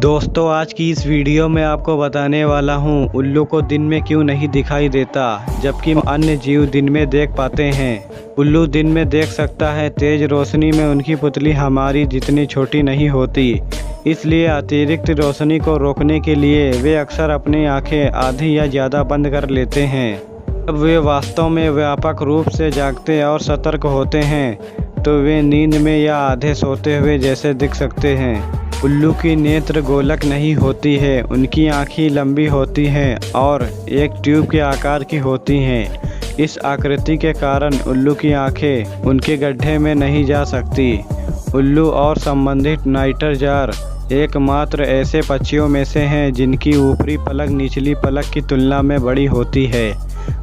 दोस्तों आज की इस वीडियो में आपको बताने वाला हूँ उल्लू को दिन में क्यों नहीं दिखाई देता जबकि अन्य जीव दिन में देख पाते हैं। उल्लू दिन में देख सकता है, तेज रोशनी में उनकी पुतली हमारी जितनी छोटी नहीं होती, इसलिए अतिरिक्त रोशनी को रोकने के लिए वे अक्सर अपनी आंखें आधी या ज़्यादा बंद कर लेते हैं। जब वे वास्तव में व्यापक रूप से जागते और सतर्क होते हैं तो वे नींद में या आधे सोते हुए जैसे दिख सकते हैं। उल्लू की नेत्र गोलक नहीं होती है, उनकी आँखें लंबी होती हैं और एक ट्यूब के आकार की होती हैं। इस आकृति के कारण उल्लू की आँखें उनके गड्ढे में नहीं जा सकती। उल्लू और संबंधित नाइटर जार एकमात्र ऐसे पक्षियों में से हैं जिनकी ऊपरी पलक निचली पलक की तुलना में बड़ी होती है।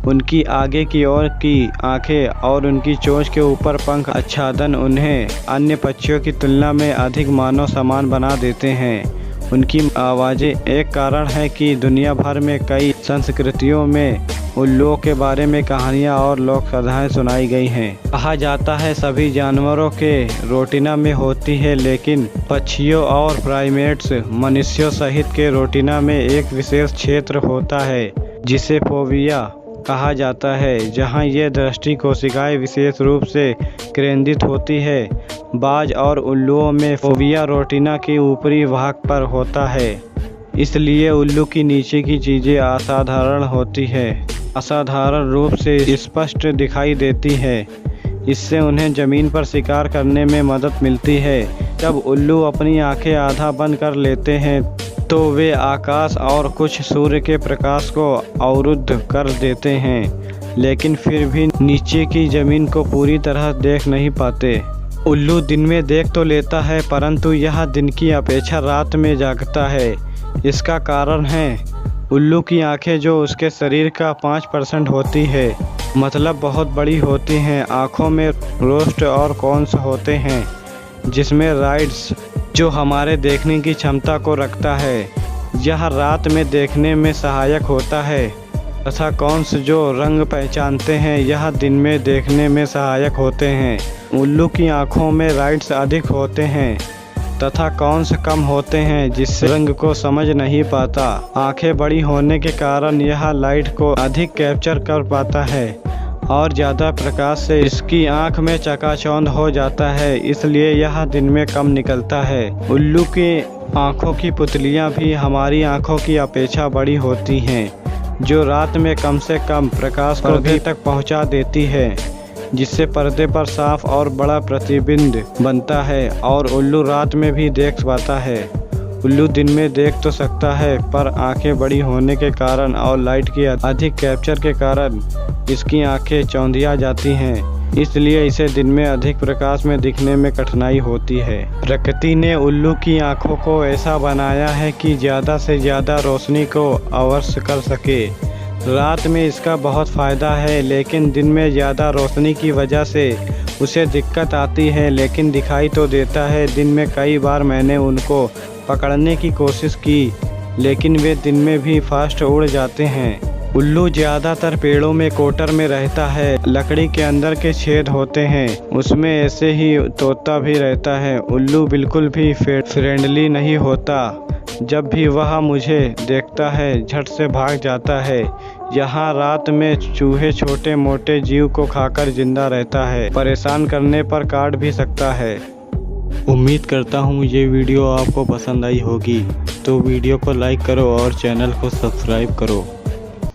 उनकी आगे की ओर की आंखें और उनकी चोंच के ऊपर पंख आच्छादन उन्हें अन्य पक्षियों की तुलना में अधिक मानव समान बना देते हैं। उनकी आवाज़ें एक कारण है कि दुनिया भर में कई संस्कृतियों में उल्लुओं के बारे में कहानियाँ और लोक कथाएँ सुनाई गई हैं। कहा जाता है सभी जानवरों के रेटिना में होती है, लेकिन पक्षियों और प्राइमेट्स मनुष्यों सहित के रेटिना में एक विशेष क्षेत्र होता है जिसे फोविया कहा जाता है, जहां ये दृष्टि कोशिकाएं विशेष रूप से केंद्रित होती है। बाज और उल्लुओं में फोविया रेटिना के ऊपरी भाग पर होता है, इसलिए उल्लू की नीचे की चीज़ें असाधारण होती है, असाधारण रूप से स्पष्ट दिखाई देती है। इससे उन्हें ज़मीन पर शिकार करने में मदद मिलती है। जब उल्लू अपनी आंखें आधा बंद कर लेते हैं तो वे आकाश और कुछ सूर्य के प्रकाश को अवरुद्ध कर देते हैं, लेकिन फिर भी नीचे की ज़मीन को पूरी तरह देख नहीं पाते। उल्लू दिन में देख तो लेता है, परंतु यह दिन की अपेक्षा रात में जागता है। इसका कारण है उल्लू की आंखें जो उसके शरीर का 5% होती है, मतलब बहुत बड़ी होती हैं। आँखों में रोस्ट और कॉन्स होते हैं, जिसमें राइड्स जो हमारे देखने की क्षमता को रखता है, यह रात में देखने में सहायक होता है, तथा कॉन्स जो रंग पहचानते हैं, यह दिन में देखने में सहायक होते हैं। उल्लू की आँखों में राइड्स अधिक होते हैं तथा कॉन्स कम होते हैं, जिससे रंग को समझ नहीं पाता। आँखें बड़ी होने के कारण यह लाइट को अधिक कैप्चर कर पाता है और ज़्यादा प्रकाश से इसकी आँख में चकाचौंध हो जाता है, इसलिए यह दिन में कम निकलता है। उल्लू की आँखों की पुतलियाँ भी हमारी आँखों की अपेक्षा बड़ी होती हैं, जो रात में कम से कम प्रकाश को भी तक पहुँचा देती है, जिससे पर्दे पर साफ और बड़ा प्रतिबिंब बनता है और उल्लू रात में भी देख पाता है। उल्लू दिन में देख तो सकता है, पर आंखें बड़ी होने के कारण और लाइट की अधिक कैप्चर के कारण इसकी आंखें चौंधिया जाती हैं, इसलिए इसे दिन में अधिक प्रकाश में दिखने में कठिनाई होती है। प्रकृति ने उल्लू की आंखों को ऐसा बनाया है कि ज़्यादा से ज़्यादा रोशनी को अवश्य कर सके। रात में इसका बहुत फ़ायदा है, लेकिन दिन में ज़्यादा रोशनी की वजह से उसे दिक्कत आती है, लेकिन दिखाई तो देता है। दिन में कई बार मैंने उनको पकड़ने की कोशिश की, लेकिन वे दिन में भी फास्ट उड़ जाते हैं। उल्लू ज़्यादातर पेड़ों में कोटर में रहता है, लकड़ी के अंदर के छेद होते हैं, उसमें ऐसे ही तोता भी रहता है। उल्लू बिल्कुल भी फ्रेंडली नहीं होता, जब भी वह मुझे देखता है झट से भाग जाता है। यहाँ रात में चूहे छोटे मोटे जीव को खाकर जिंदा रहता है, परेशान करने पर काट भी सकता है। उम्मीद करता हूँ ये वीडियो आपको पसंद आई होगी, तो वीडियो को लाइक करो और चैनल को सब्सक्राइब करो।